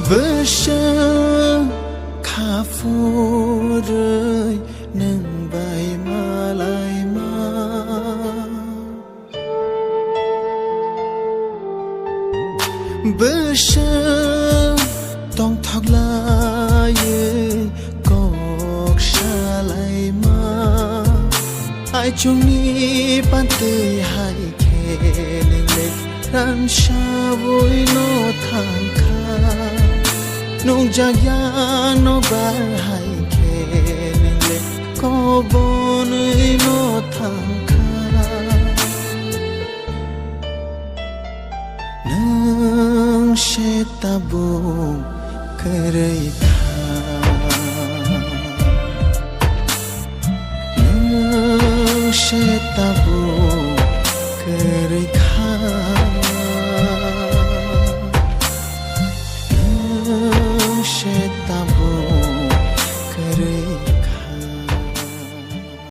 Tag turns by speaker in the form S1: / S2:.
S1: bơ sơ khá phô rơi nâng bài mà lại mà bơ sơ tông thọc la ye cọc xa lại mà ai chung ni ban tươi hai khe lên lệ ran xa vui nó thang kha nung jaya no bar hai khe lên lệ có bon nó thang kha nung she tabu करे she tabu करे she tabu